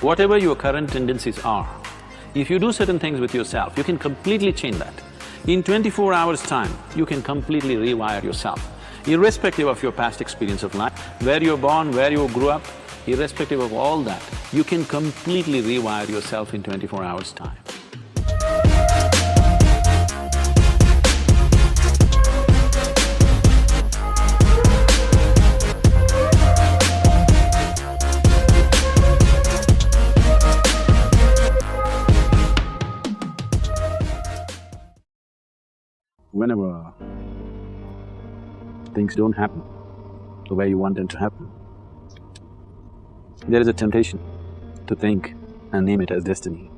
Whatever your current tendencies are, if you do certain things with yourself, you can completely change that. In 24 hours' time, you can completely rewire yourself. Irrespective of your past experience of life, where you're born, where you grew up, irrespective of all that, you can completely rewire yourself in 24 hours' time. Whenever things don't happen the way you want them to happen, there is a temptation to think and name it as destiny.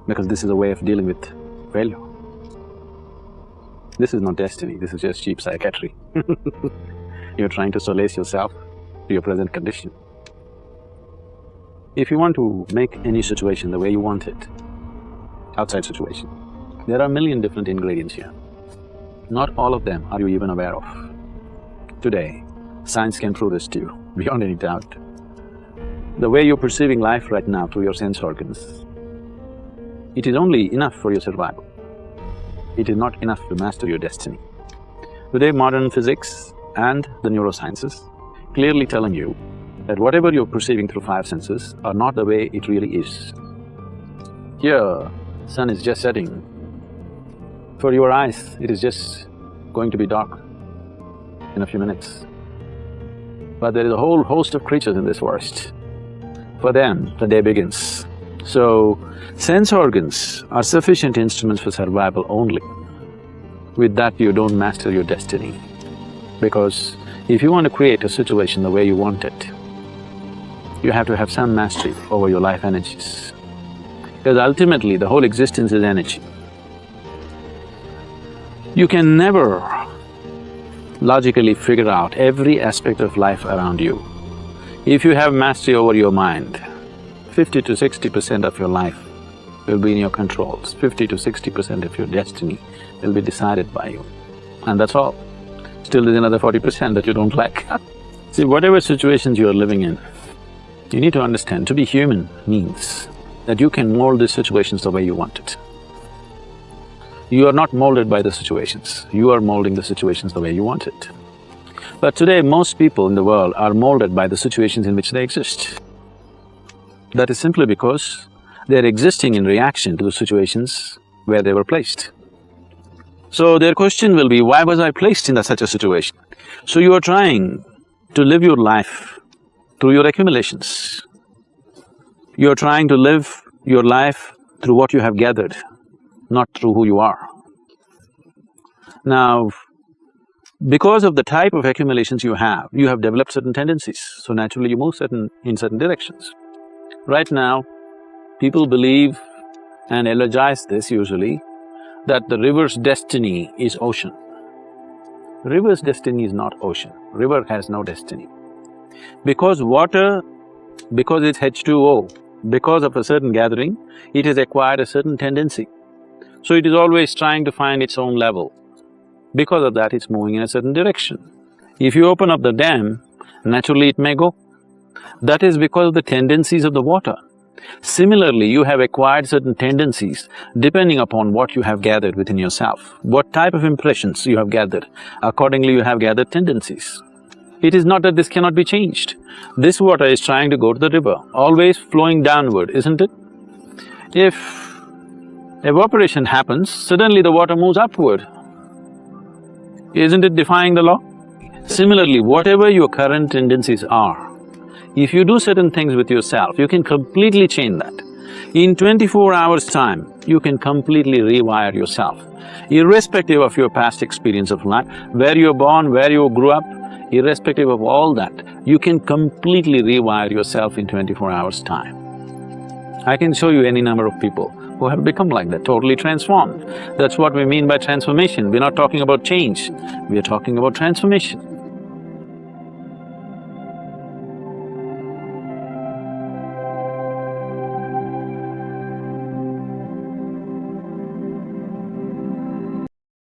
Because this is a way of dealing with failure. This is not destiny, this is just cheap psychiatry. You're trying to solace yourself to your present condition. If you want to make any situation the way you want it, outside situation, there are a million different ingredients here. Not all of them are you even aware of. Today, science can prove this to you, beyond any doubt. The way you're perceiving life right now through your sense organs, it is only enough for your survival. It is not enough to master your destiny. Today, modern physics and the neurosciences clearly telling you that whatever you're perceiving through five senses are not the way it really is. Here, sun is just setting. For your eyes, it is just going to be dark in a few minutes. But there is a whole host of creatures in this forest. For them, the day begins. So, sense organs are sufficient instruments for survival only. With that, you don't master your destiny. Because if you want to create a situation the way you want it, you have to have some mastery over your life energies. Because ultimately, the whole existence is energy. You can never logically figure out every aspect of life around you. If you have mastery over your mind, 50 to 60% of your life will be in your controls, 50 to 60% of your destiny will be decided by you. And that's all. Still there's another 40% that you don't like. See, whatever situations you are living in, you need to understand, to be human means that you can mold these situations the way you want it. You are not molded by the situations, you are molding the situations the way you want it. But today, most people in the world are molded by the situations in which they exist. That is simply because they're existing in reaction to the situations where they were placed. So their question will be, why was I placed in such a situation? So you are trying to live your life through your accumulations. You are trying to live your life through what you have gathered, not through who you are. Now, because of the type of accumulations you have developed certain tendencies, so naturally you move in certain directions. Right now, people believe and eulogize this usually, that the river's destiny is ocean. River's destiny is not ocean, river has no destiny. Because water, because it's H2O, because of a certain gathering, it has acquired a certain tendency. So it is always trying to find its own level. Because of that, it's moving in a certain direction. If you open up the dam, naturally it may go. That is because of the tendencies of the water. Similarly, you have acquired certain tendencies depending upon what you have gathered within yourself. What type of impressions you have gathered, accordingly you have gathered tendencies. It is not that this cannot be changed. This water is trying to go to the river, always flowing downward, isn't it? If evaporation happens, suddenly the water moves upward. Isn't it defying the law? Similarly, whatever your current tendencies are, if you do certain things with yourself, you can completely change that. In 24 hours' time, you can completely rewire yourself. Irrespective of your past experience of life, where you're born, where you grew up, irrespective of all that, you can completely rewire yourself in 24 hours' time. I can show you any number of people who have become like that, totally transformed. That's what we mean by transformation. We're not talking about change, we are talking about transformation.